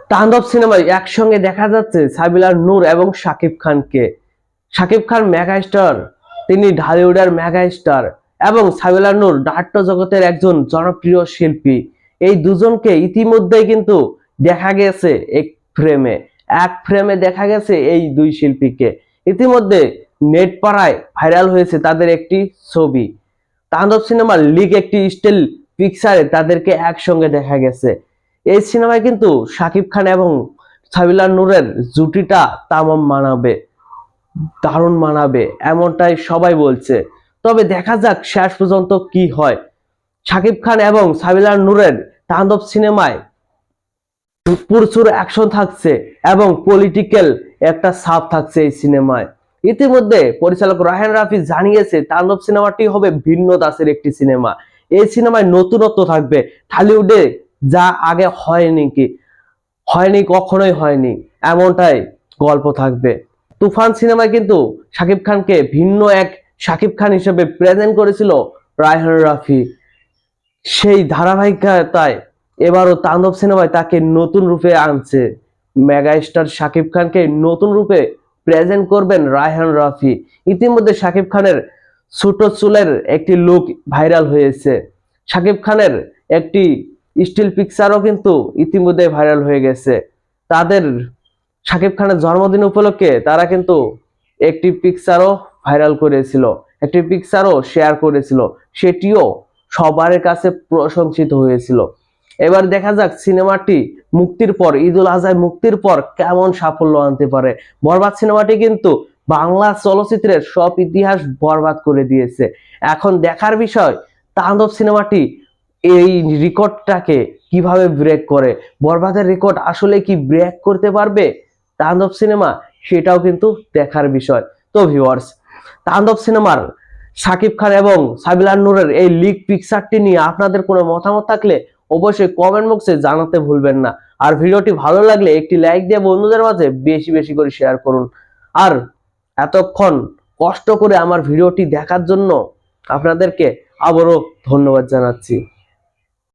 তাণ্ডব সিনেমায় একসঙ্গে দেখা যাচ্ছে সাবিলার নূর এবং শাকিব খানকে। শাকিব খান মেগা স্টার, তিনি ঢালিউডের মেগা স্টার, এবং সাবিলা নূর নাট্য জগতের একজন জনপ্রিয় শিল্পী। এই দুজনকে ইতিমধ্যেই কিন্তু দেখা গেছে এক ফ্রেমে দেখা গেছে এই দুই শিল্পীকে। ইতিমধ্যে নেট পাড়ায় ভাইরাল হয়েছে তাদের একটি ছবি। তাণ্ডব সিনেমার লিগ একটি স্টিল পিকচারে তাদেরকে একসঙ্গে দেখা গেছে। এই সিনেমায় কিন্তু শাকিব খান এবং সাবিলা নূরের জুটিটা তামাম মানাবে, দারুণ মানাবে এমনটাই সবাই বলছে। তবে দেখা যাক শেষ পর্যন্ত কি হয়। শাকিব খান এবং সাবিলা নূরের তাণ্ডব সিনেমায় প্রচুর অ্যাকশন থাকছে এবং পলিটিক্যাল একটা ছাপ থাকছে এই সিনেমায়। ইতিমধ্যে পরিচালক রায়হান রাফি জানিয়েছে তাণ্ডব সিনেমাটি হবে ভিন্ন দাসের একটি সিনেমা। এই সিনেমায় নতুনত্ব থাকবে, ঢালিউডে যা আগে হয়নি, কখনোই হয়নি এমনটাই গল্প থাকবে। তুফান সিনেমায় কিন্তু শাকিব খানকে ভিন্ন এক শাকিব খান হিসেবে প্রেজেন্ট করেছিল রায়হান রাফি। সেই ধারাবাহিকতায় এবারও তাণ্ডব সিনেমায় তাকে নতুন রূপে আনছে। মেগা স্টার শাকিব খানকে নতুন রূপে প্রেজেন্ট করবেন রায়হান রাফি। ইতিমধ্যে শাকিব খানের ছোট চুলের একটি লুক ভাইরাল হয়েছে। শাকিব খানের একটি স্টিল পিকচারও কিন্তু ইতিমধ্যে ভাইরাল হয়ে গেছে। তাদের শাকিব খানের জন্মদিন উপলক্ষে তারা কিন্তু একটি পিকচারও ভাইরাল করেছিল, একটি পিকচারও শেয়ার করেছিল, সেটিও সবার কাছে প্রশংসিত হয়েছিল। এবার দেখা যাক সিনেমাটি মুক্তির পর, ঈদুল আজহায় মুক্তির পর কেমন সাফল্য আনতে পারে। বরবাদ সিনেমাটি কিন্তু বাংলা চলচ্চিত্রের সব ইতিহাস বরবাদ করে দিয়েছে। এখন দেখার বিষয় তাণ্ডব সিনেমাটি এই রেকর্ডটাকে কিভাবে ব্রেক করে। বরবাদের রেকর্ড আসলে কি ব্রেক করতে পারবে তাণ্ডব সিনেমা, সেটাও কিন্তু দেখার বিষয়। তো ভিউয়ার্স, তাণ্ডব সিনেমার শাকিব খান এবং সাবিলা নূরের এই লিগ পিকচারটি নিয়ে আপনাদের কোনো মতামত থাকলে অবশ্যই কমেন্ট বক্সে জানাতে ভুলবেন না। আর ভিডিওটি ভালো লাগলে একটি লাইক দিয়ে বন্ধুদের মাঝে বেশি বেশি করে শেয়ার করুন। আর এতক্ষণ কষ্ট করে আমার ভিডিওটি দেখার জন্য আপনাদেরকে আবারও ধন্যবাদ জানাচ্ছি।